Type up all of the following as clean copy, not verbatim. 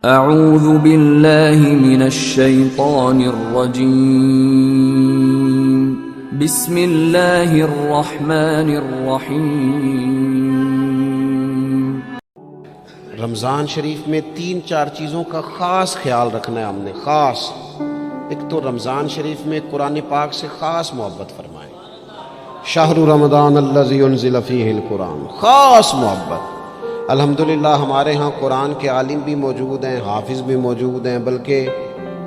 اعوذ باللہ من الشیطان الرجیم بسم اللہ الرحمن الرحیم۔ رمضان شریف میں 3-4 چیزوں کا خاص خیال رکھنا ہے ہم نے، خاص۔ ایک تو رمضان شریف میں قرآن پاک سے خاص محبت فرمائیں، شہر رمضان الذی انزل فیہ القرآن، خاص محبت۔ الحمدللہ ہمارے ہاں قرآن کے عالم بھی موجود ہیں، حافظ بھی موجود ہیں، بلکہ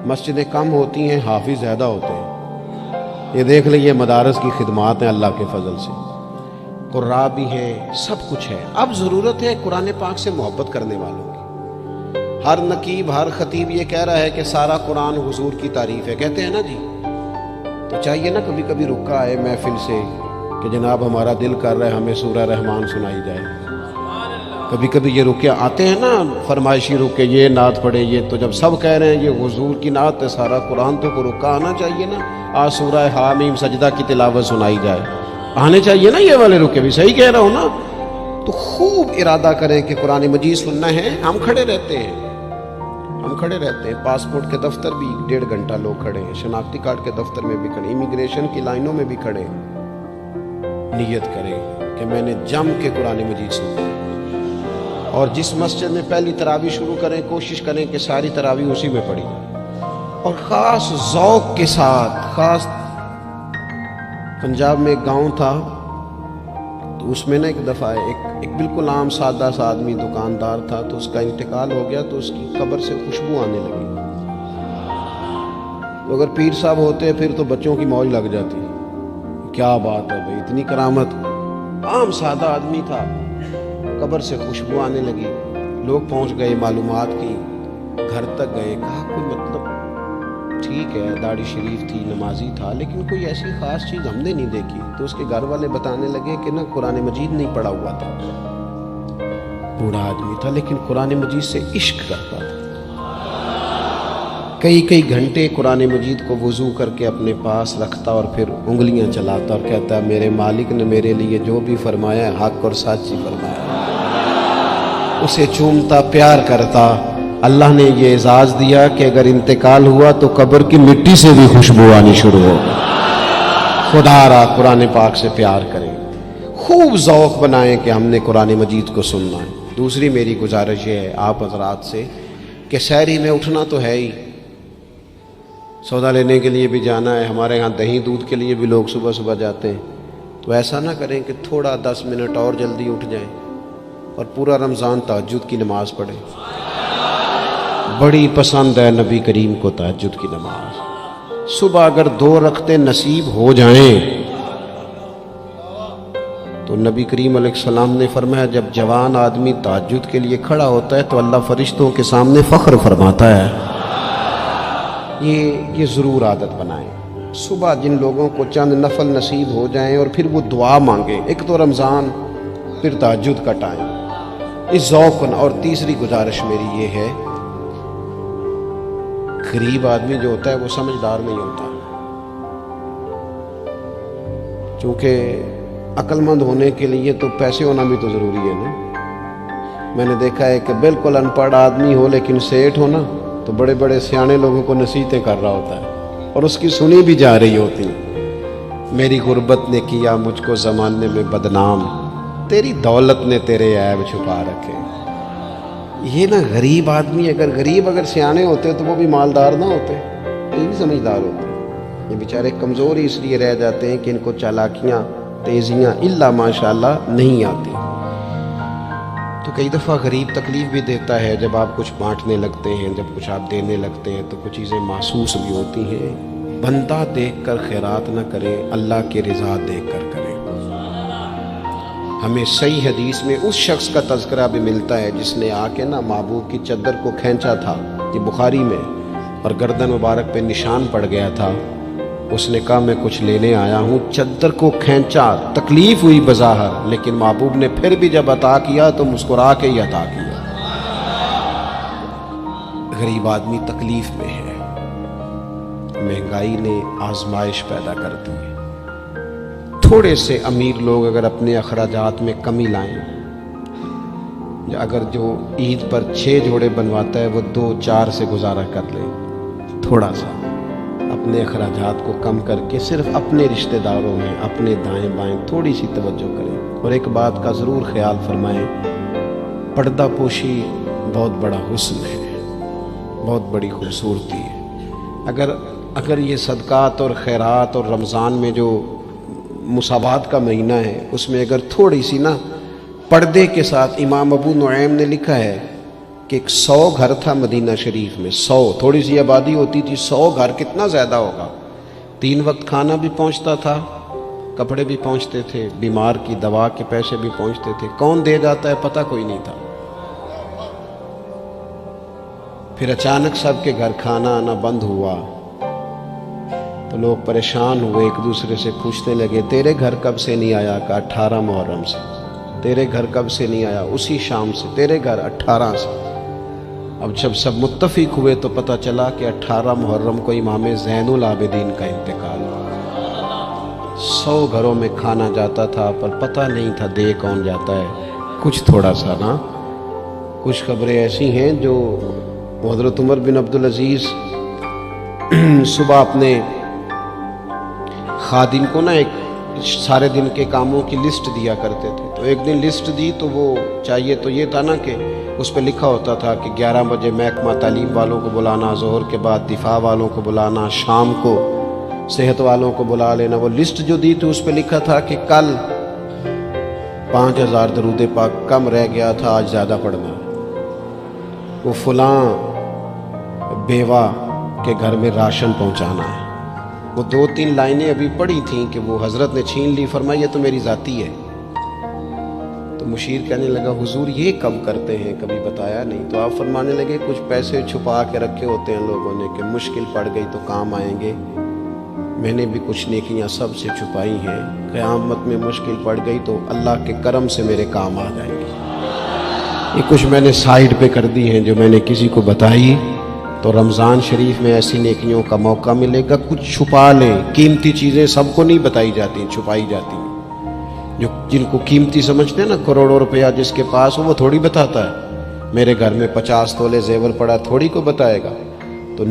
مسجدیں کم ہوتی ہیں، حافظ زیادہ ہوتے ہیں۔ یہ دیکھ لئے مدارس کی خدمات ہیں اللہ کے فضل سے، قراء بھی ہیں، سب کچھ ہے۔ اب ضرورت ہے قرآن پاک سے محبت کرنے والوں کی۔ ہر نقیب، ہر خطیب یہ کہہ رہا ہے کہ سارا قرآن حضور کی تعریف ہے، کہتے ہیں نا جی، تو چاہیے نا کبھی کبھی رکا آئے محفل سے کہ جناب ہمارا دل کر رہا ہے ہمیں سورہ رحمان سنائی جائے۔ کبھی کبھی یہ رکے آتے ہیں نا، فرمائشی رکے، یہ نعت پڑھے، یہ تو جب سب کہہ رہے ہیں یہ حضور کی نعت ہے، سارا قرآن تو کو رکا آنا چاہیے نا، آج سورہ حامیم سجدہ کی تلاوت سنائی جائے، آنے چاہیے نا یہ والے رکے بھی، صحیح کہہ رہا ہوں نا؟ تو خوب ارادہ کریں کہ قرآن مجید سننا ہے۔ ہم کھڑے رہتے ہیں، پاسپورٹ کے دفتر بھی 1.5 گھنٹہ لوگ کھڑے ہیں، شناختی کارڈ کے دفتر میں بھی کھڑے، امیگریشن کی لائنوں میں بھی کھڑے ہیں۔ نیت کریں کہ میں نے جم کے قرآن مجید سننا ہے، اور جس مسجد میں پہلی تراویح شروع کریں کوشش کریں کہ ساری تراویح اسی میں پڑھی جائے، اور خاص ذوق کے ساتھ۔ خاص پنجاب میں ایک گاؤں تھا، تو اس میں نا ایک دفعہ ایک بالکل عام سادہ سا آدمی دکاندار تھا، تو اس کا انتقال ہو گیا، تو اس کی قبر سے خوشبو آنے لگی۔ تو اگر پیر صاحب ہوتے پھر تو بچوں کی موج لگ جاتی، کیا بات ہے بھائی، اتنی کرامت۔ عام سادہ آدمی تھا، قبر سے خوشبو آنے لگی، لوگ پہنچ گئے، معلومات کی، گھر تک گئے، کہا کوئی مطلب ٹھیک ہے داڑھی شریف تھی، نمازی تھا، لیکن کوئی ایسی خاص چیز ہم نے نہیں دیکھی۔ تو اس کے گھر والے بتانے لگے کہ نا قرآن مجید نہیں پڑھا ہوا تھا، بوڑھا آدمی تھا لیکن قرآن مجید سے عشق کرتا تھا، کئی گھنٹے قرآن مجید کو وضو کر کے اپنے پاس رکھتا اور پھر انگلیاں چلاتا اور کہتا ہے میرے مالک نے میرے لیے جو بھی فرمایا ہے حق اور سچ ہی فرمایا۔ اسے چومتا، پیار کرتا۔ اللہ نے یہ اعزاز دیا کہ اگر انتقال ہوا تو قبر کی مٹی سے بھی خوشبو آنی شروع ہو۔ خدا را قرآن پاک سے پیار کریں، خوب ذوق بنائیں کہ ہم نے قرآن مجید کو سننا ہے۔ دوسری میری گزارش یہ ہے آپ حضرات سے کہ سحری میں اٹھنا تو ہے ہی، سودا لینے کے لیے بھی جانا ہے، ہمارے ہاں دہی دودھ کے لیے بھی لوگ صبح صبح جاتے ہیں، تو ایسا نہ کریں کہ تھوڑا 10 منٹ اور جلدی اٹھ جائیں اور پورا رمضان تہجد کی نماز پڑھیں۔ بڑی پسند ہے نبی کریم کو تہجد کی نماز۔ صبح اگر 2 رکعتیں نصیب ہو جائیں تو نبی کریم علیہ السلام نے فرمایا جب جوان آدمی تہجد کے لیے کھڑا ہوتا ہے تو اللہ فرشتوں کے سامنے فخر فرماتا ہے۔ یہ ضرور عادت بنائیں، صبح جن لوگوں کو چند نفل نصیب ہو جائیں اور پھر وہ دعا مانگیں، ایک تو رمضان پھر تہجد کا ٹائم، اس ذوق۔ اور تیسری گزارش میری یہ ہے، غریب آدمی جو ہوتا ہے وہ سمجھدار نہیں ہوتا، چونکہ عقل مند ہونے کے لیے تو پیسے ہونا بھی تو ضروری ہے نا۔ میں نے دیکھا ہے کہ بالکل ان پڑھ آدمی ہو لیکن سیٹھ ہو نا، تو بڑے بڑے سیانے لوگوں کو نصیحتیں کر رہا ہوتا ہے اور اس کی سنی بھی جا رہی ہوتی۔ میری غربت نے کیا مجھ کو زمانے میں بدنام، تیری دولت نے تیرے عیب چھپا رکھے۔ یہ نا غریب آدمی، اگر سیانے ہوتے تو وہ بھی مالدار نہ ہوتے، یہ بھی سمجھدار ہوتے۔ یہ بیچارے کمزور ہی اس لیے رہ جاتے ہیں کہ ان کو چالاکیاں، تیزیاں الا ماشاءاللہ نہیں آتی۔ تو کئی دفعہ غریب تکلیف بھی دیتا ہے، جب آپ کچھ بانٹنے لگتے ہیں، جب کچھ آپ دینے لگتے ہیں تو کچھ چیزیں محسوس بھی ہوتی ہیں۔ بندہ دیکھ کر خیرات نہ کریں، اللہ کی رضا دیکھ کر کریں۔ ہمیں صحیح حدیث میں اس شخص کا تذکرہ بھی ملتا ہے جس نے آ کے نا محبوب کی چادر کو کھینچا تھا، یہ بخاری میں، اور گردن مبارک پہ نشان پڑ گیا تھا۔ اس نے کہا میں کچھ لینے آیا ہوں، چادر کو کھینچا، تکلیف ہوئی بظاہر، لیکن محبوب نے پھر بھی جب عطا کیا تو مسکرا کے ہی عطا کیا۔ غریب آدمی تکلیف میں ہے، مہنگائی نے آزمائش پیدا کر دی ہے۔ تھوڑے سے امیر لوگ اگر اپنے اخراجات میں کمی لائیں اگر جو عید پر 6 جوڑے بنواتا ہے وہ 2-4 سے گزارا کر لے، تھوڑا سا اپنے اخراجات کو کم کر کے صرف اپنے رشتہ داروں میں اپنے دائیں بائیں تھوڑی سی توجہ کریں۔ اور ایک بات کا ضرور خیال فرمائیں، پردہ پوشی بہت بڑا حسن ہے، بہت بڑی خوبصورتی ہے۔ اگر یہ صدقات اور خیرات اور رمضان میں جو مساوات کا مہینہ ہے اس میں اگر تھوڑی سی نا پردے کے ساتھ، امام ابو نعیم نے لکھا ہے کہ 100 گھر تھا مدینہ شریف میں، 100 تھوڑی سی آبادی ہوتی تھی، 100 گھر کتنا زیادہ ہوگا، 3 وقت کھانا بھی پہنچتا تھا، کپڑے بھی پہنچتے تھے، بیمار کی دوا کے پیسے بھی پہنچتے تھے، کون دے جاتا ہے پتہ کوئی نہیں تھا۔ پھر اچانک سب کے گھر کھانا آنا بند ہوا تو لوگ پریشان ہوئے، ایک دوسرے سے پوچھنے لگے تیرے گھر کب سے نہیں آیا؟ کہ 18 محرم سے۔ تیرے گھر کب سے نہیں آیا؟ اسی شام سے۔ تیرے گھر 18 سے۔ اب جب سب متفق ہوئے تو پتہ چلا کہ 18 محرم کو امام زین العابدین کا انتقال ہوا۔ 100 گھروں میں کھانا جاتا تھا پر پتہ نہیں تھا دے کون جاتا ہے۔ کچھ تھوڑا سا نا، کچھ خبریں ایسی ہیں جو حضرت عمر بن عبدالعزیز صبح اپنے خادم کو نا ایک سارے دن کے کاموں کی لسٹ دیا کرتے تھے، تو ایک دن لسٹ دی تو وہ چاہیے تو یہ تھا نا کہ اس پہ لکھا ہوتا تھا کہ 11 بجے محکمہ تعلیم والوں کو بلانا، ظہر کے بعد دفاع والوں کو بلانا، شام کو صحت والوں کو بلا لینا۔ وہ لسٹ جو دی تھی اس پہ لکھا تھا کہ کل 5000 درود پاک کم رہ گیا تھا، آج زیادہ پڑھنا۔ وہ فلاں بیوہ کے گھر میں راشن پہنچانا ہے۔ وہ 2-3 لائنیں ابھی پڑھی تھیں کہ وہ حضرت نے چھین لی، فرمایا یہ تو میری ذاتی ہے۔ تو مشیر کہنے لگا حضور یہ کب کرتے ہیں، کبھی بتایا نہیں۔ تو آپ فرمانے لگے کچھ پیسے چھپا کے رکھے ہوتے ہیں لوگوں نے کہ مشکل پڑ گئی تو کام آئیں گے۔ میں نے بھی کچھ نیکیاں سب سے چھپائی ہیں، قیامت میں مشکل پڑ گئی تو اللہ کے کرم سے میرے کام آ جائیں گے۔ یہ کچھ میں نے سائیڈ پہ کر دی ہیں جو میں نے کسی کو بتائی۔ تو رمضان شریف میں ایسی نیکیوں کا موقع ملے گا، کچھ چھپا لیں۔ قیمتی چیزیں سب کو نہیں بتائی جاتی، چھپائی جاتی ہیں۔ جو جن کو قیمتی سمجھتے ہیں نا، کروڑوں روپیہ جس کے پاس ہو وہ تھوڑی بتاتا ہے۔ میرے گھر میں 50 تولے زیور پڑا، تھوڑی کو بتائے گا۔ تو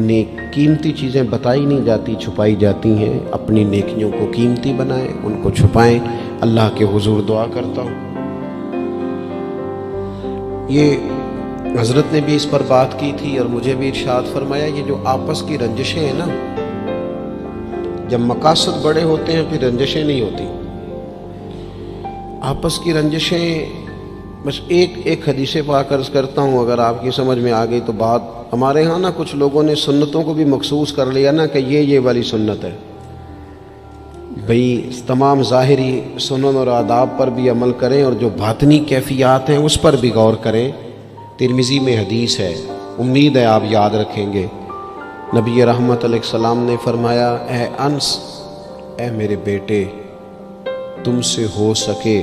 قیمتی چیزیں بتائی نہیں جاتی، چھپائی جاتی ہیں۔ اپنی نیکیوں کو قیمتی بنائیں، ان کو چھپائیں۔ اللہ کے حضور دعا کرتا ہوں، یہ حضرت نے بھی اس پر بات کی تھی اور مجھے بھی ارشاد فرمایا، یہ جو آپس کی رنجشیں ہیں نا، جب مقاصد بڑے ہوتے ہیں پھر رنجشیں نہیں ہوتی۔ آپس کی رنجشیں، بس ایک حدیث پاک عرض کرتا ہوں، اگر آپ کی سمجھ میں آ گئی تو بات۔ ہمارے ہاں نا کچھ لوگوں نے سنتوں کو بھی مخصوص کر لیا نا کہ یہ والی سنت ہے۔ بھئی تمام ظاہری سنن اور آداب پر بھی عمل کریں اور جو باطنی کیفیات ہیں اس پر بھی غور کریں۔ ترمذی میں حدیث ہے، امید ہے آپ یاد رکھیں گے۔ نبی رحمت علیہ السلام نے فرمایا، اے انس، اے میرے بیٹے، تم سے ہو سکے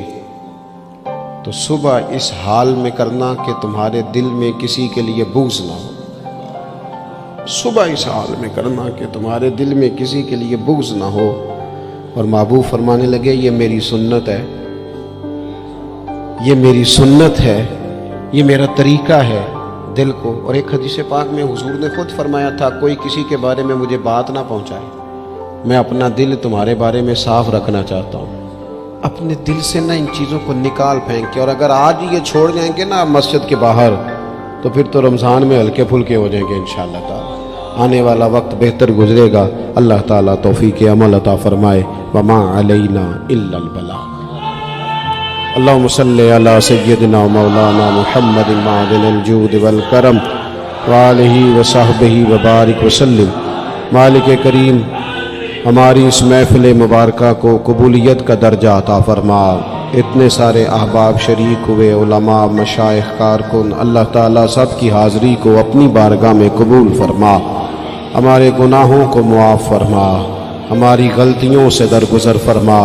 تو صبح اس حال میں کرنا کہ تمہارے دل میں کسی کے لیے بغض نہ ہو۔ صبح اس حال میں کرنا کہ تمہارے دل میں کسی کے لیے بغض نہ ہو۔ اور محبوب فرمانے لگے، یہ میری سنت ہے، یہ میری سنت ہے، یہ میرا طریقہ ہے دل کو۔ اور ایک حدیث پاک میں حضور نے خود فرمایا تھا، کوئی کسی کے بارے میں مجھے بات نہ پہنچائے، میں اپنا دل تمہارے بارے میں صاف رکھنا چاہتا ہوں۔ اپنے دل سے نہ ان چیزوں کو نکال پھینک کے، اور اگر آج یہ چھوڑ جائیں گے نا مسجد کے باہر تو پھر تو رمضان میں ہلکے پھلکے ہو جائیں گے انشاءاللہ تعالی۔ آنے والا وقت بہتر گزرے گا۔ اللہ تعالیٰ توفیق عمل عطا فرمائے۔ وما علینا الا البلاغ۔ اللہم صلی علی سیدنا و مولانا محمد معدن الجود والکرم وآلہ وصحبہ وبارک وسلم۔ مالک کریم، ہماری اس محفل مبارکہ کو قبولیت کا درجہ عطا فرما۔ اتنے سارے احباب شریک ہوئے، علماء، مشائخ، کارکن، اللہ تعالیٰ سب کی حاضری کو اپنی بارگاہ میں قبول فرما۔ ہمارے گناہوں کو معاف فرما، ہماری غلطیوں سے درگزر فرما،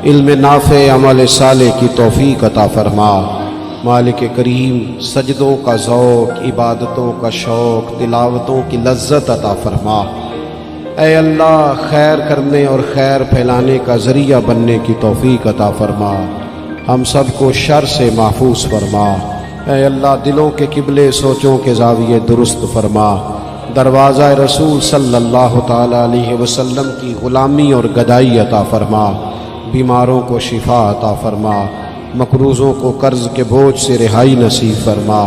علم نافع، عمل صالح کی توفیق عطا فرما۔ مالک کریم، سجدوں کا ذوق، عبادتوں کا شوق، تلاوتوں کی لذت عطا فرما۔ اے اللہ، خیر کرنے اور خیر پھیلانے کا ذریعہ بننے کی توفیق عطا فرما۔ ہم سب کو شر سے محفوظ فرما۔ اے اللہ دلوں کے قبلے سوچوں کے زاویے درست فرما، دروازہ رسول صلی اللہ تعالی علیہ وسلم کی غلامی اور گدائی عطا فرما، بیماروں کو شفا عطا فرما، مقروضوں کو قرض کے بوجھ سے رہائی نصیب فرما،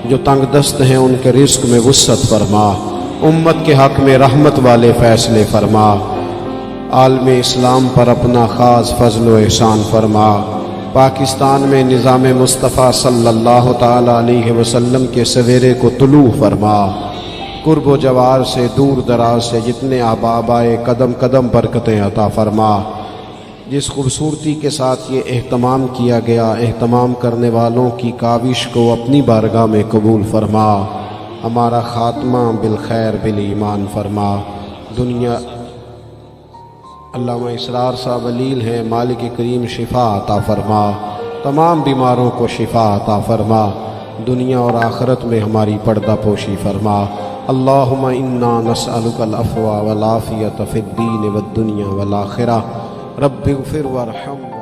جو تنگ دست ہیں ان کے رزق میں وسعت فرما، امت کے حق میں رحمت والے فیصلے فرما، عالم اسلام پر اپنا خاص فضل و احسان فرما، پاکستان میں نظام مصطفیٰ صلی اللہ تعالی علیہ وسلم کے سویرے کو طلوع فرما، قرب و جوار سے دور دراز سے جتنے احباب آئے قدم قدم برکتیں عطا فرما، جس خوبصورتی کے ساتھ یہ اہتمام کیا گیا اہتمام کرنے والوں کی کاوش کو اپنی بارگاہ میں قبول فرما، ہمارا خاتمہ بالخیر بالایمان فرما۔ دنیا علامہ اسرار صاحب علیل ہیں، مالک کریم شفا عطا فرما، تمام بیماروں کو شفا عطا فرما، دنیا اور آخرت میں ہماری پردہ پوشی فرما۔ اللہم انا نسألک العفو والعافیۃ فی الدین والدنیا والآخرہ، رب اغفر وارحم۔